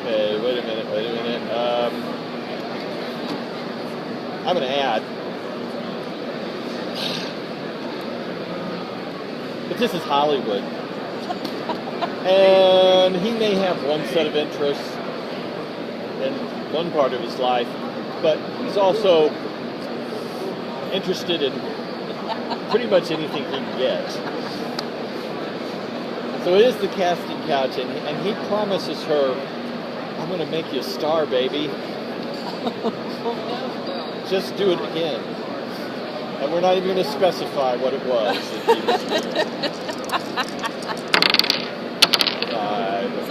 Okay, wait a minute. I'm going to add. But this is Hollywood. And he may have one set of interests in one part of his life, but he's also interested in pretty much anything he can get. So it is the casting couch, and he promises her, I'm going to make you a star, baby. Just do it again. And we're not even going to specify what it was that he was doing.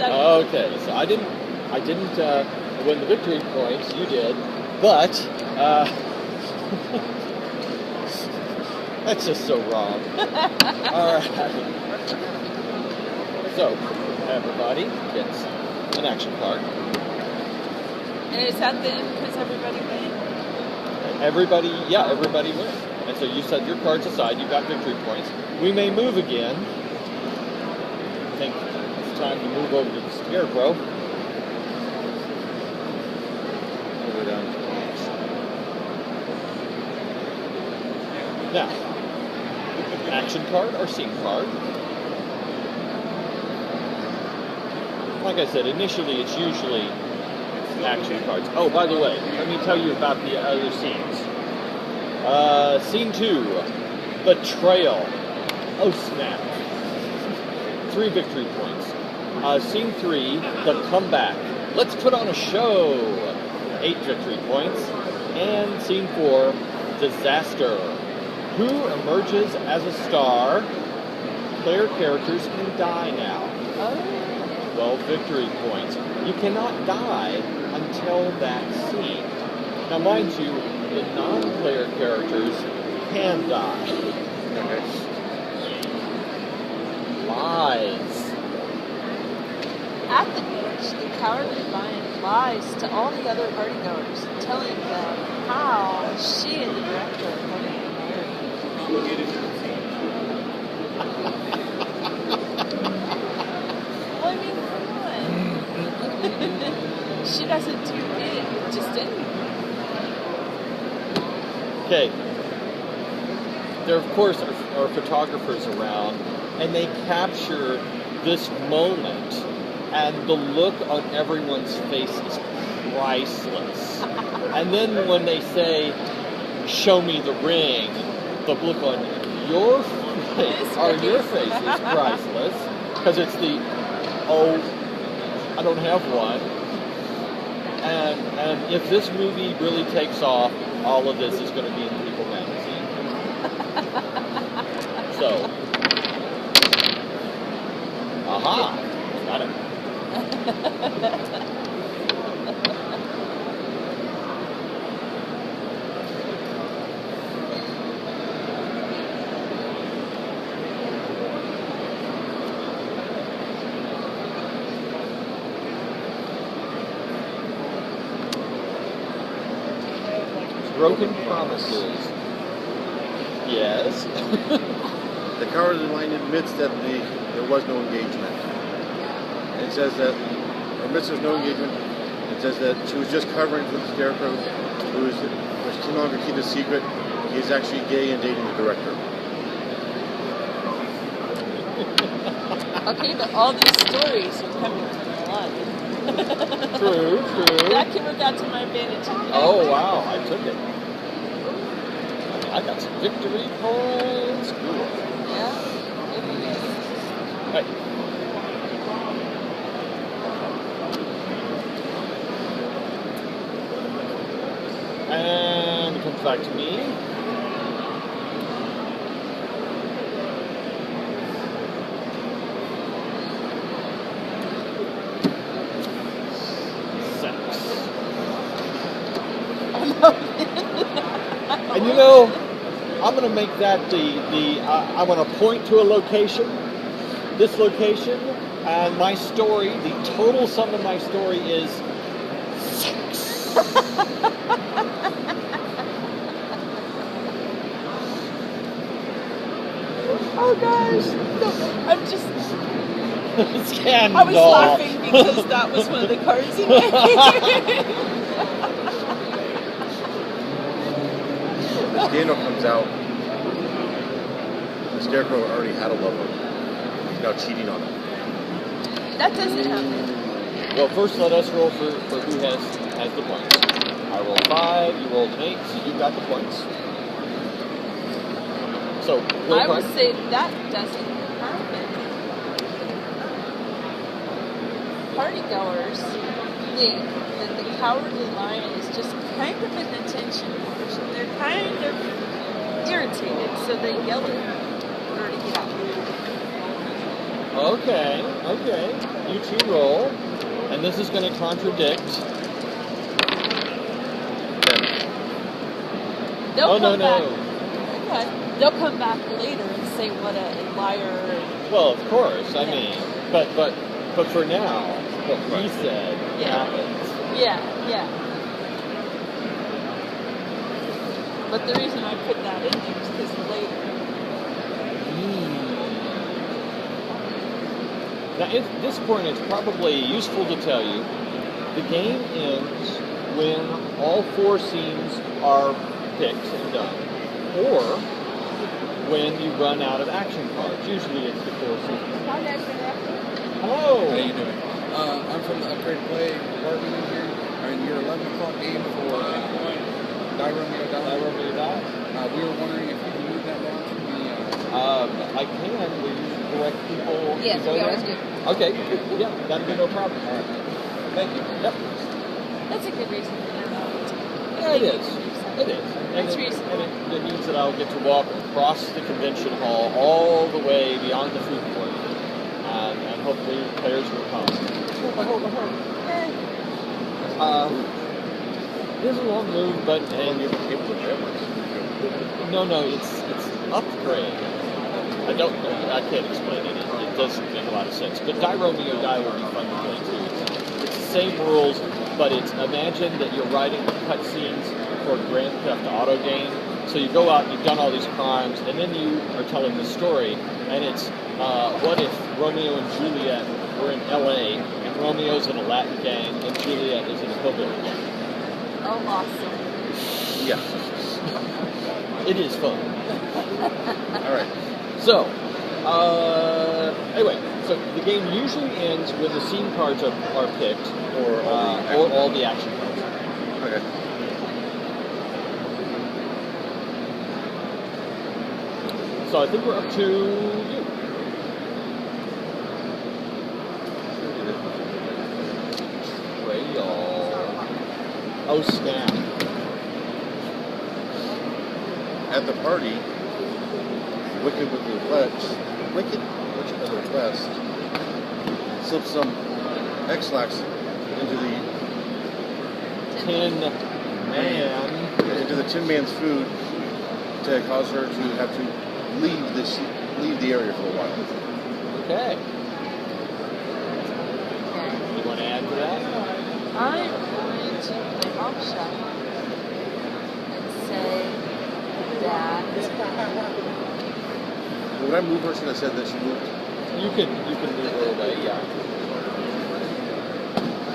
Okay, so I didn't win the victory points, you did, but that's just so wrong. Alright. So, everybody gets an action card. And is that the end because everybody wins? Everybody wins. And so you set your cards aside, you've got victory points. We may move again. I think it's time to move over to the scarecrow. Over down to the beach. Now, action card or scene card. Like I said, initially it's usually action cards. Oh, by the way, let me tell you about the other scenes. Scene 2, Betrayal. Oh, snap. 3 victory points. Scene 3, The Comeback. Let's put on a show. 8 victory points. And Scene 4, Disaster. Who emerges as a star? Player characters can die now. 12 victory points. You cannot die until that scene. Now, mind you, the non-player characters can die. Lies. At the beach, the cowardly lion lies to all the other partygoers, telling them how she and the director are going to be married. Well, I mean, come on. She doesn't do it, just anything. Okay. There, of course, are photographers around, and they capture this moment, and the look on everyone's face is priceless. And then when they say, show me the ring, the look on your face, your face is priceless, because it's the, oh, I don't have one. And if this movie really takes off, all of this is going to be in People magazine. So, aha, got it. Broken promises. Yes. The cowardly lion admits that there was no engagement. It says that, or admits there's no engagement. It says that she was just covering for the scarecrow, which can no longer keep a secret. He is actually gay and dating the director. Okay, but all these stories are coming from the line. True. That can work out to my advantage. Oh, wow, I took it. I got some victory points. Cool. Yeah. Hey. And it comes back to me. And you know, I'm going to make that I'm going to point to a location, this location, and my story, the total sum of my story is 6. Oh gosh, no, I'm just... Scandal. I was laughing because that was one of the cards he made. The scandal comes out. The Scarecrow already had a lover. He's now cheating on her. That doesn't happen. Well, first let us roll for who has the points. I rolled 5, you rolled an 8, so you got the points. So, roll I card. would say that doesn't happen. Partygoers think that the Cowardly Lion is just kind of an attention whore. They're kind of irritated, so they yell at her to get out. Okay. You two roll, and this is going to contradict. They'll come back. No. Okay. They'll come back later and say what a liar. Well, of course. I mean, but for now, what he said happens. Yeah. But the reason I put that in there is because later. Now, at this point, it's probably useful to tell you the game ends when all 4 scenes are picked and done, or when you run out of action cards. Usually, it's the 4 scenes. Hello. How you doing? I'm from the Upgrade Play department in here. I'm in your 11 o'clock game for Die Romeo Die. We were wondering if you could move that down to the... I can. Will you direct people Yes, to go we there? always do. Okay. Yeah, that'd be no problem. All right. Thank you. Yep. That's a good reason for their vote. Yeah, it is. It is. That's And reasonable. it means that I'll get to walk across the convention hall all the way beyond the food court. And hopefully players will come. Hold on. It is a long move, but and You're able to grab one. no, it's upgrade. I can't explain it. It doesn't make a lot of sense. But Die Romeo Die will be fun to play too. It's the same rules, but it's imagine that you're writing the cutscenes for a Grand Theft Auto game. So you go out and you've done all these crimes, and then you are telling the story, and it's what if Romeo and Juliet were in L.A. and Romeo's in a Latin gang and Juliet is in a hillbilly gang. Oh, awesome. Yeah. It is fun. All right. So, anyway, so the game usually ends when the scene cards are picked, or all the action cards. Okay. So I think we're up to you. Oh snap! At the party, Wicked with the West slips some X-Lax into the Tin Man. into the Tin Man's food to cause her to have to leave the area for a while. Okay. You want to add to that? I'm going to play Bombshell and say that When I moved her, should I said that she moved? You can move her away, yeah.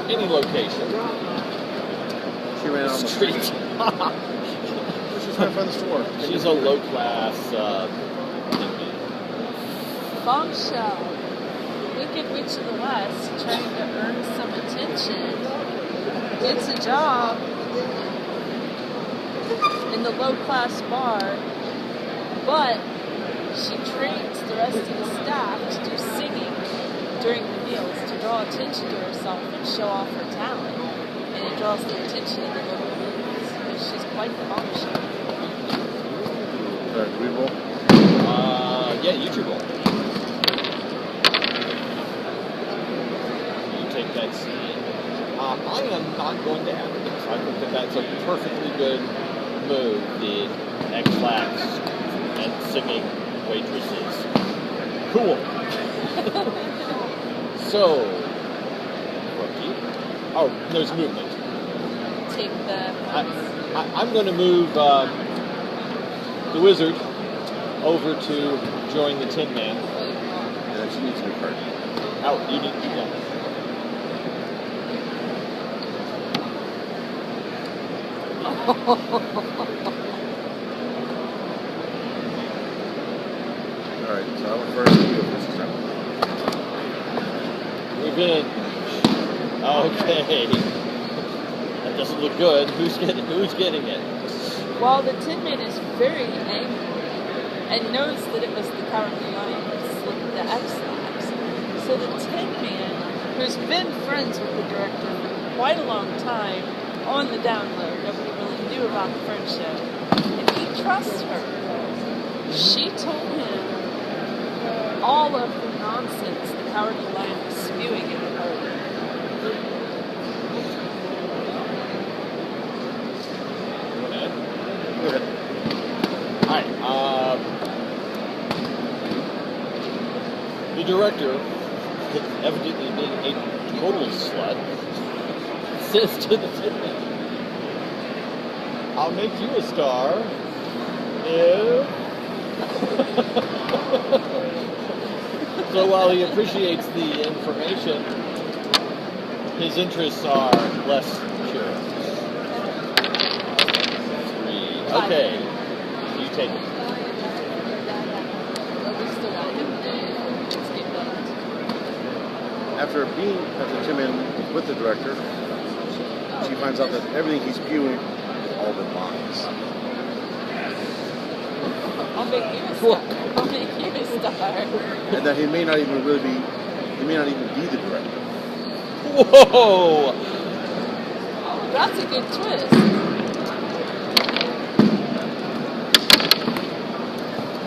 Any location. She ran out on the Street. She's trying to find the store. She's a low class. Bombshell, Wicked Witch of the West, trying to earn some attention, gets a job in the low-class bar, but she trains the rest of the staff to do singing during the meals to draw attention to herself and show off her talent. And it draws the attention of the local ladies because she's quite the bombshell. Alright, we roll. Yeah, you two roll. You take that scene. I am not going to have this. I think that's a perfectly good move. The X-Lax and singing waitresses. Cool. So, rookie. Oh, there's movement. Take the I'm going to move the wizard over to join the Tin Man. Yeah, she needs a new card. Oh, you need Alright, so I went first. You go first this time. Revenge. Okay. That doesn't look good. Who's getting it? Well, the Tin Man is very angry and knows that it was the Cowardly Lion who slipped the X-Lax. So the Tin Man, who's been friends with the director for quite a long time, on the down low, nobody really knew about the friendship, and he trusts her. She told him all of the nonsense the Cowardly Lion was spewing in the party. Go ahead. Alright, the director, evidently being a total slut, says to the Tin Man, I'll make you a star if... So while he appreciates the information, his interests are less pure. 3. Okay, you take it. After the Tin Man with the director, she finds out that everything he's spewing is all but lies. I'll make you a star. I'll make you a star. And that he may not even be the director. Whoa! That's a good twist.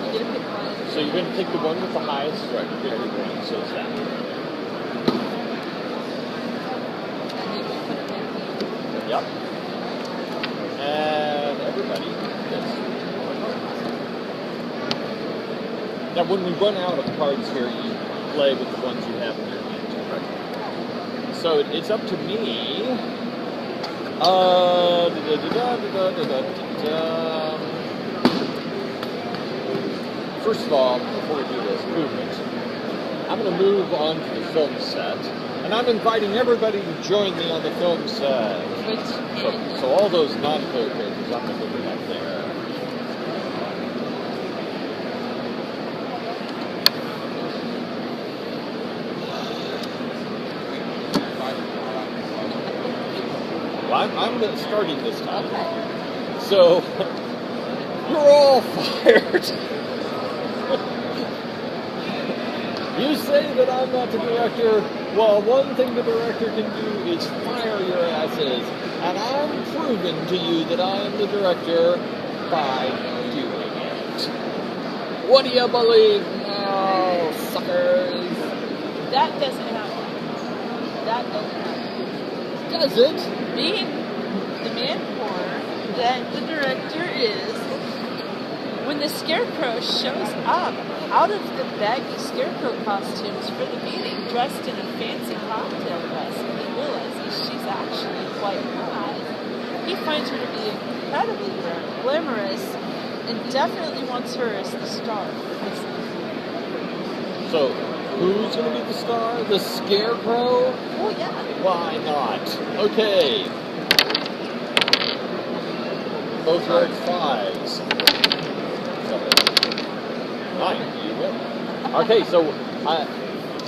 You get to pick one. So you're going to pick the one with the highest strike. Everyone says that. And then we put it in. Yep. And everybody gets. Now, when we run out of cards here, you play with the ones you have in your hand. Right? So it's up to me. First of all, before we do this, movement. I'm going to move on to the film set, and I'm inviting everybody to join me on the film set. So all those non-player characters, I'm going to put them up there. I'm starting this time. Okay. So, you're all fired. You say that I'm not the director. Well, one thing the director can do is fire your asses. And I'm proving to you that I am the director by doing it. What do you believe now, suckers? That doesn't happen. That doesn't happen. Does it? Being the man whore that the director is, when the Scarecrow shows up out of the baggy Scarecrow costumes for the meeting, dressed in a fancy cocktail dress, and he realizes she's actually quite hot, he finds her to be incredibly glamorous and definitely wants her as the star. So, who's going to be the star? The Scarecrow? Oh, yeah. Why not? Okay. Both are at 5s. 9. You win. Okay, so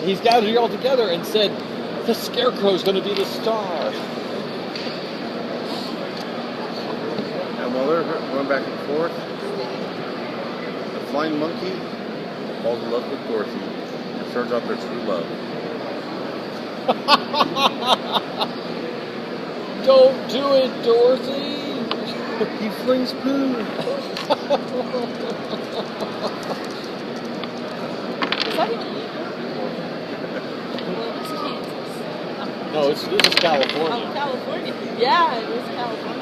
he's gathered you all together and said, the Scarecrow's going to be the star. And while they're going back and forth, the flying monkey falls in love with Dorothy and turns out their true love. Don't do it, Dorothy. He flings poo. Is that even legal? Well, it's Kansas. No, this is California. Oh, California. Yeah, it was California.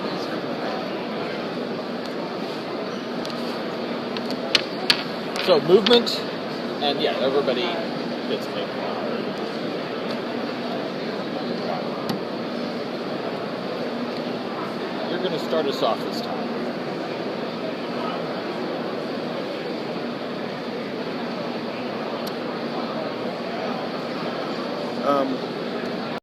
So, movement, and yeah, everybody gets picked. You're going to start us off this time.